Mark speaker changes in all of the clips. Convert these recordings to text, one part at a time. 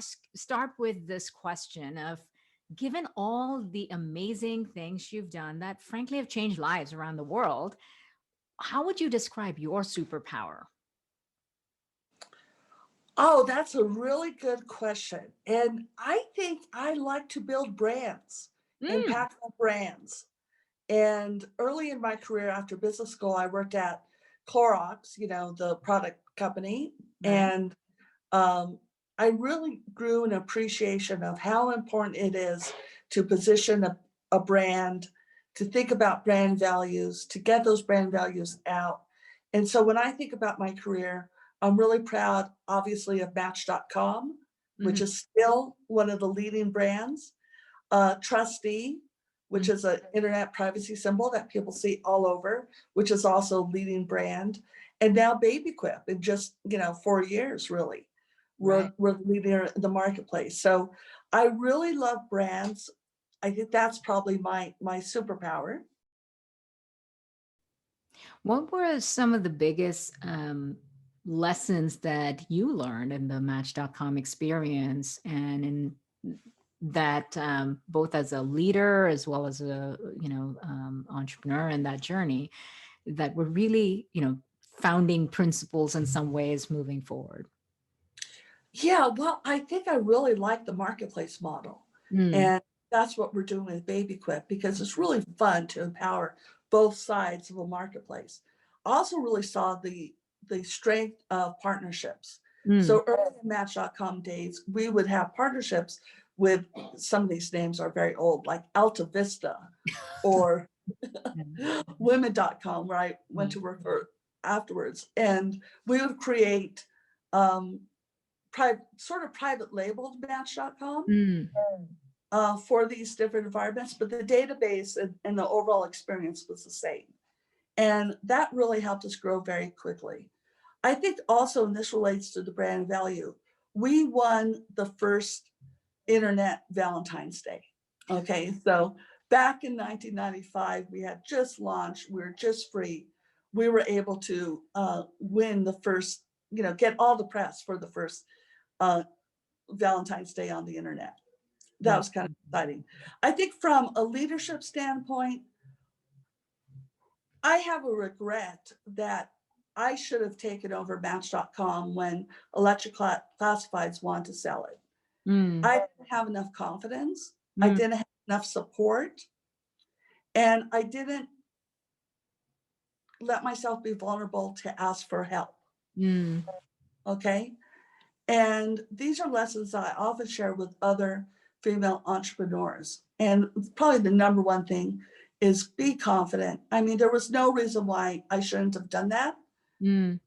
Speaker 1: start with this question of, given all the amazing things you've done that frankly have changed lives around the world, how would you describe your superpower?
Speaker 2: Oh, that's a really good question. And I think I like to build brands,
Speaker 1: Mm,
Speaker 2: impactful brands. And early in my career after business school, I worked at Clorox, the product company.
Speaker 1: right.
Speaker 2: And um, I really grew an appreciation of how important it is to position a brand, to think about brand values, to get those brand values out. And so when I think about my career, I'm really proud, obviously, of Match.com, which
Speaker 1: Mhm,
Speaker 2: is still one of the leading brands. TRUSTe, which
Speaker 1: mhm,
Speaker 2: is an internet privacy symbol that people see all over, which is also a leading brand. And now BabyQuip in just 4 years, really,
Speaker 1: right.
Speaker 2: we're leading in the marketplace. So I really love brands. I think that's probably my superpower.
Speaker 1: What were some of the biggest lessons that you learned in the Match.com experience, and in that both as a leader as well as a entrepreneur in that journey, that were really founding principles in some ways moving forward?
Speaker 2: Yeah, well, I think I really like the marketplace model.
Speaker 1: Mm,
Speaker 2: And that's what we're doing with BabyQuip because it's really fun to empower both sides of a marketplace. I also really saw the strength of partnerships.
Speaker 1: mm,
Speaker 2: So early in Match.com days, we would have partnerships with, some of these names are very old, like Alta Vista or
Speaker 1: mm,
Speaker 2: women.com, where I went
Speaker 1: mm,
Speaker 2: to work for afterwards. And we would create um, sort of private labeled Match.com
Speaker 1: mm,
Speaker 2: for these different environments, but the database and the overall experience was the same. And that really helped us grow very quickly. I think also, and this relates to the brand value, we won the first internet Valentine's Day. Okay, so back in 1995, we had just launched, we were just free. We were able to win the first, get all the press for the first uh, Valentine's Day on the internet. That
Speaker 1: that's
Speaker 2: was kind of exciting. I think from a leadership standpoint, I have a regret that I should have taken over Match.com when Electric Classifieds wanted to sell it.
Speaker 1: mm,
Speaker 2: I didn't have enough confidence. I
Speaker 1: mm,
Speaker 2: didn't have enough support. And I didn't let myself be vulnerable to ask for help.
Speaker 1: mm,
Speaker 2: Okay. And these are lessons that I often share with other female entrepreneurs. And probably the number one thing is be confident. I mean, there was no reason why I shouldn't have done that.
Speaker 1: mm,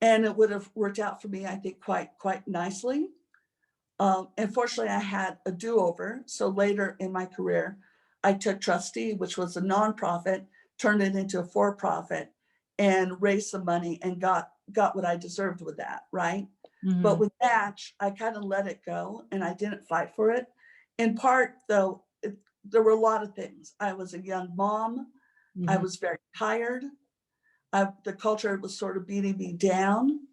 Speaker 2: And it would have worked out for me, I think, quite nicely. And fortunately, I had a do-over. So later in my career, I took TRUSTe, which was a nonprofit, turned it into a for-profit, and raised some money and got what I deserved with that, right? But
Speaker 1: mhm,
Speaker 2: with Match, I kind of let it go and I didn't fight for it. In part, though, there were a lot of things. I was a young mom. I
Speaker 1: mhm.
Speaker 2: was very tired. The culture was sort of beating me down.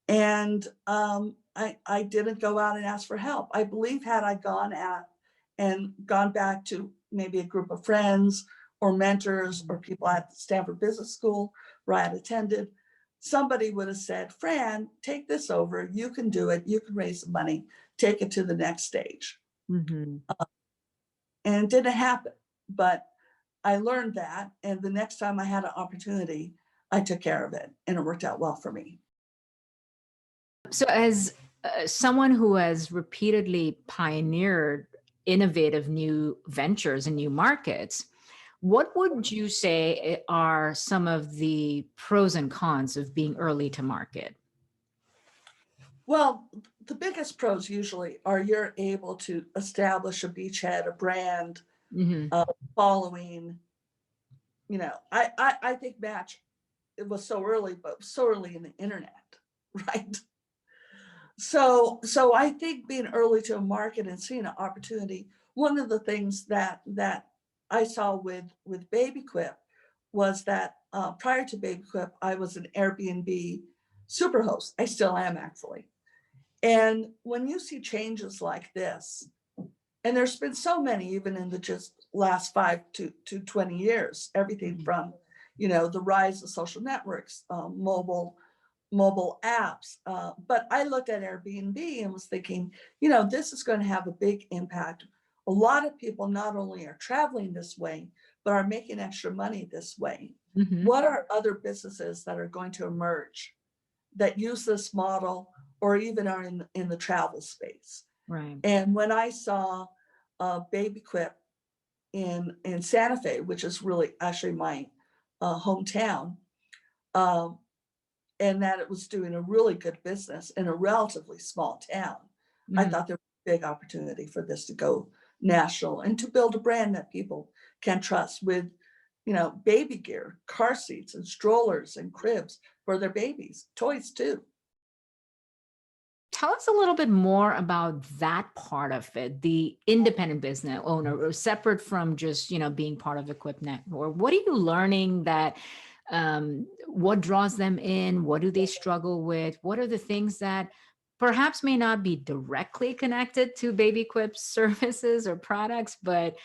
Speaker 2: And I didn't go out and ask for help. I believe had I gone back to maybe a group of friends or mentors or people at Stanford Business School where I had attended, somebody would have said, Fran, take this over. You can do it. You can raise the money, take it to the next stage.
Speaker 1: Mhm.
Speaker 2: And it didn't happen. But I learned that. And the next time I had an opportunity, I took care of it and it worked out well for me.
Speaker 1: So, as someone who has repeatedly pioneered innovative new ventures and new markets, what would you say are some of the pros and cons of being early to market?
Speaker 2: Well, the biggest pros usually are you're able to establish a beachhead, a brand,
Speaker 1: Hmm.
Speaker 2: following. I think Match, it was so early, but so early in the internet, right? So I think being early to a market and seeing an opportunity. One of the things that I saw with BabyQuip was that prior to BabyQuip, I was an Airbnb superhost. I still am actually. And when you see changes like this, and there's been so many, even in the just last 5 to 20 years, everything from, the rise of social networks, mobile apps. But I looked at Airbnb and was thinking, this is going to have a big impact. A lot of people not only are traveling this way, but are making extra money this way. What are other businesses that are going to emerge that use this model or even are in the travel space?
Speaker 1: Right.
Speaker 2: And when I saw BabyQuip in Santa Fe, which is really actually my hometown, and that it was doing a really good business in a relatively small town, I thought there was a big opportunity for this to go national and to build a brand that people can trust with, baby gear, car seats and strollers and cribs for their babies, toys too.
Speaker 1: Tell us a little bit more about that part of it, the independent business owner, or separate from just, being part of EquipNet. Or what are you learning that, what draws them in? What do they struggle with? What are the things that perhaps may not be directly connected to BabyQuip's services or products, but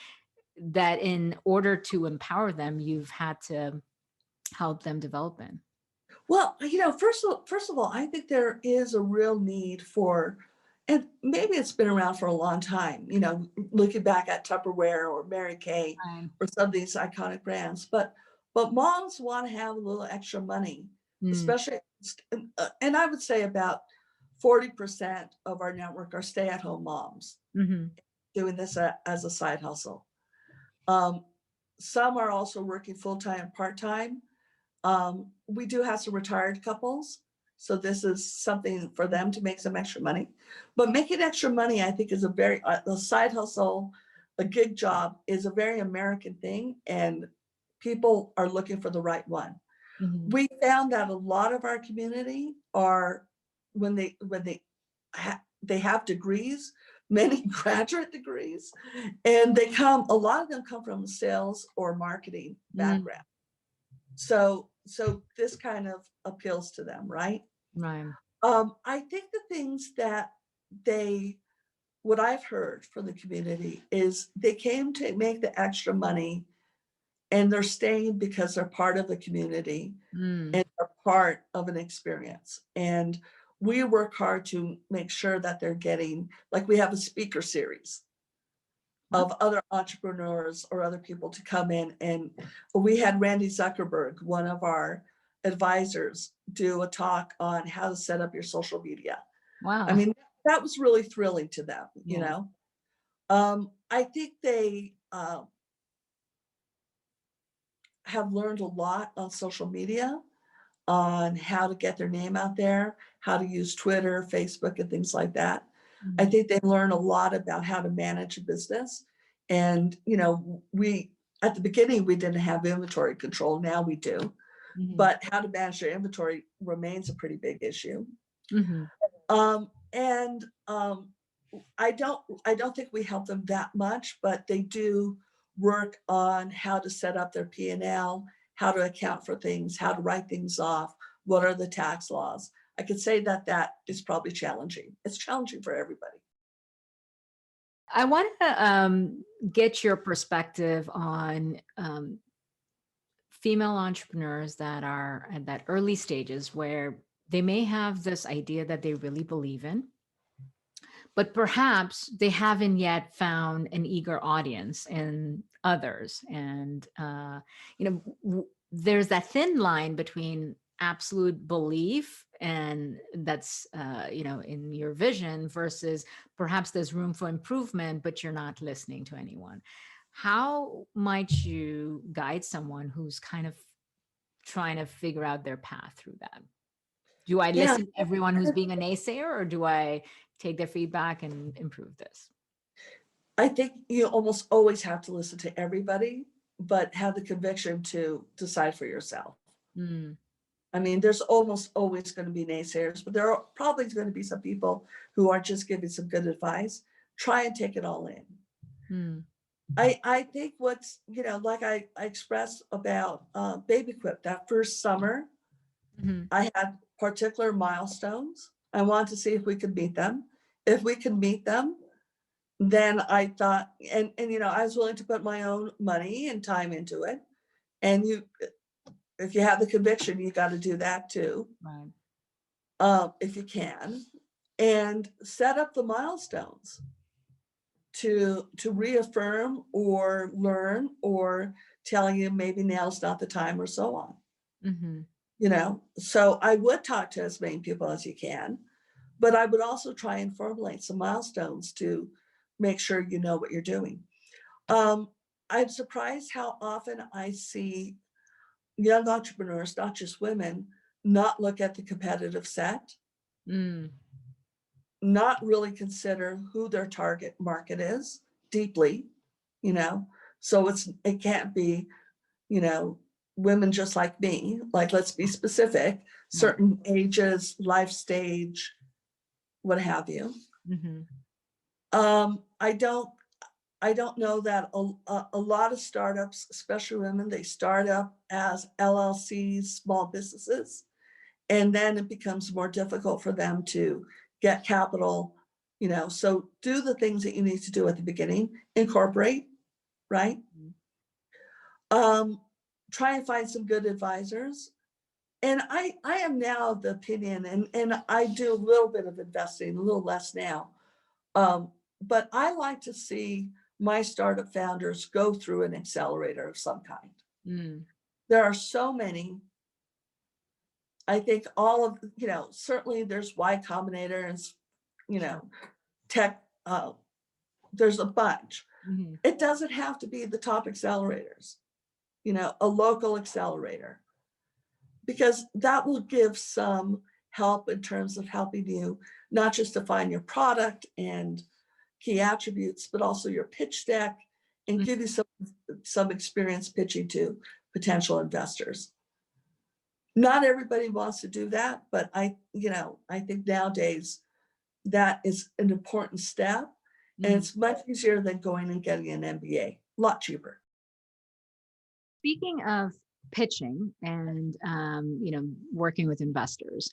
Speaker 1: that in order to empower them, you've had to help them develop in?
Speaker 2: Well, first of all, I think there is a real need for, and maybe it's been around for a long time, looking back at Tupperware or Mary Kay
Speaker 1: Right.
Speaker 2: or some of these iconic brands, but moms want to have a little extra money, especially, and I would say about 40% of our network are stay-at-home moms doing this as a side hustle. Some are also working full-time and part-time. We do have some retired couples, so this is something for them to make some extra money. But making extra money, I think, is a side hustle, a gig job is a very American thing, and people are looking for the right one. We found that a lot of our community are, when they have degrees, many graduate degrees, and a lot of them come from a sales or marketing background. So this kind of appeals to them, right?
Speaker 1: Right.
Speaker 2: I think the things that what I've heard from the community is they came to make the extra money and they're staying because they're part of the community and they're part of an experience. And we work hard to make sure that they're getting, like we have a speaker series of other entrepreneurs or other people to come in. And we had Randy Zuckerberg, one of our advisors, do a talk on how to set up your social media.
Speaker 1: Wow.
Speaker 2: I mean, that was really thrilling to them, you know. I think they have learned a lot on social media, on how to get their name out there, how to use Twitter, Facebook, and things like that. I think they learn a lot about how to manage a business. And, at the beginning, we didn't have inventory control. Now we do. But how to manage your inventory remains a pretty big issue. I don't think we help them that much, but they do work on how to set up their P&L, how to account for things, how to write things off, what are the tax laws. I could say that is probably challenging. It's challenging for everybody.
Speaker 1: I want to get your perspective on female entrepreneurs that are at that early stages where they may have this idea that they really believe in, but perhaps they haven't yet found an eager audience in others. And, there's that thin line between absolute belief and that's, in your vision versus perhaps there's room for improvement, but you're not listening to anyone. How might you guide someone who's kind of trying to figure out their path through that? Do I listen to everyone who's being a naysayer, or do I take their feedback and improve this?
Speaker 2: I think you almost always have to listen to everybody, but have the conviction to decide for yourself. I mean, there's almost always going to be naysayers, but there are probably going to be some people who are just giving some good advice. Try and take it all in. I think what's, like I expressed about BabyQuip, that first summer, I had particular milestones. I want to see if we could meet them. If we can meet them, then I thought, and you know, I was willing to put my own money and time into it. And if you have the conviction, you got to do that too.
Speaker 1: Right.
Speaker 2: If you can, and set up the milestones to reaffirm or learn or tell you maybe now's not the time or so on.
Speaker 1: Mm-hmm.
Speaker 2: You know, so I would talk to as many people as you can, but I would also try and formulate some milestones to make sure you know what you're doing. I'm surprised how often I see young entrepreneurs, not just women, not look at the competitive set, not really consider who their target market is deeply, you know, so it can't be, you know, women just like me, like, let's be specific, certain ages, life stage, what have you.
Speaker 1: Mm-hmm.
Speaker 2: I don't know that a lot of startups, especially women, they start up as LLCs, small businesses, and then it becomes more difficult for them to get capital, you know, so do the things that you need to do at the beginning, incorporate, right? Try and find some good advisors. And I am now of the opinion, and I do a little bit of investing, a little less now, but I like to see my startup founders go through an accelerator of some kind. There are so many. I think all of, you know, certainly there's Y Combinator and, you know, tech, there's a bunch.
Speaker 1: Mm-hmm.
Speaker 2: It doesn't have to be the top accelerators, you know, a local accelerator, because that will give some help in terms of helping you not just define your product and key attributes, but also your pitch deck, and give you some experience pitching to potential investors. Not everybody wants to do that, but I think nowadays that is an important step, and it's much easier than going and getting an MBA, a lot cheaper.
Speaker 1: Speaking of pitching and working with investors,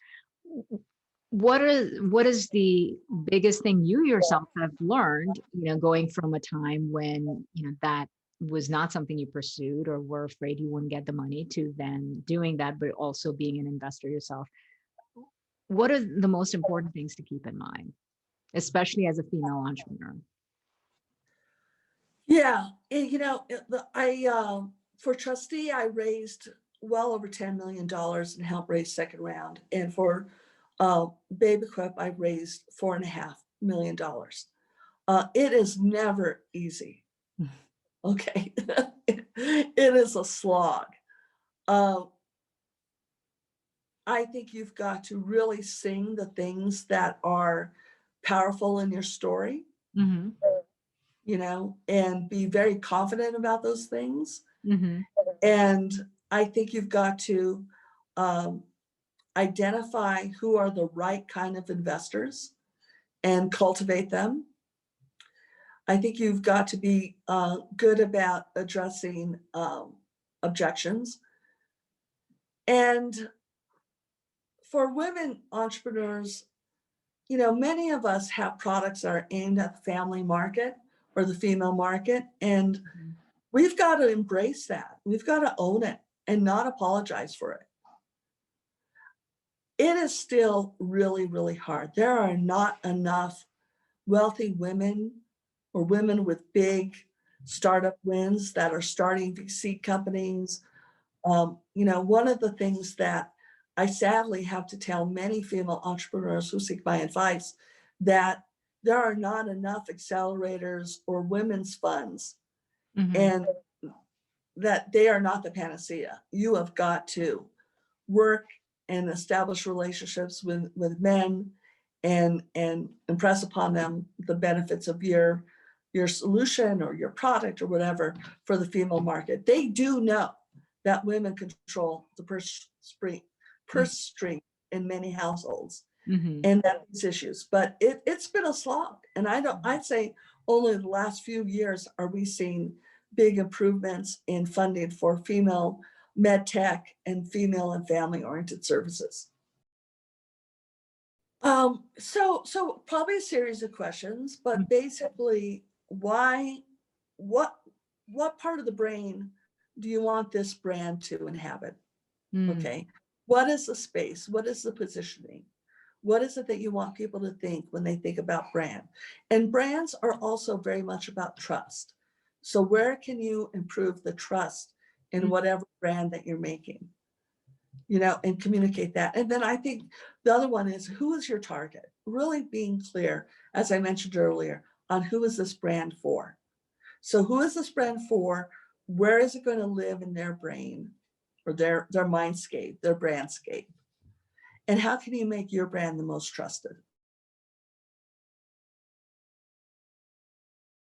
Speaker 1: what is the biggest thing you yourself have learned, going from a time when that was not something you pursued or were afraid you wouldn't get the money, to then doing that, but also being an investor yourself? What are the most important things to keep in mind, especially as a female entrepreneur?
Speaker 2: Yeah, for TRUSTe, I raised well over $10 million and helped raise second round. And for BabyQuip, I raised $4.5 million. It is never easy. Okay, it is a slog. I think you've got to really sing the things that are powerful in your story.
Speaker 1: Mm-hmm.
Speaker 2: And be very confident about those things.
Speaker 1: Mm-hmm.
Speaker 2: And I think you've got to identify who are the right kind of investors and cultivate them. I think you've got to be good about addressing objections. And for women entrepreneurs, many of us have products that are aimed at the family market or the female market, and we've got to embrace that. We've got to own it and not apologize for it. It is still really, really hard. There are not enough wealthy women or women with big startup wins that are starting VC companies. One of the things that I sadly have to tell many female entrepreneurs who seek my advice, that there are not enough accelerators or women's funds, and that they are not the panacea. You have got to work and establish relationships with men and impress upon them the benefits of your solution or your product or whatever for the female market. They do know that women control the purse string in many households, and that these issues, but it's been a slog. And I'd say only the last few years are we seeing big improvements in funding for female med tech and female and family oriented services. So probably a series of questions, but basically, what, what part of the brain do you want this brand to inhabit?
Speaker 1: Mm,
Speaker 2: Okay. What is the space? What is the positioning? What is it that you want people to think when they think about brand? And brands are also very much about trust. So where can you improve the trust in
Speaker 1: mm,
Speaker 2: whatever brand that you're making? And communicate that. And then I think the other one is, who is your target? Really being clear, as I mentioned earlier, on who is this brand for? So who is this brand for? Where is it going to live in their brain or their mindscape, their brandscape? And how can you make your brand the most trusted?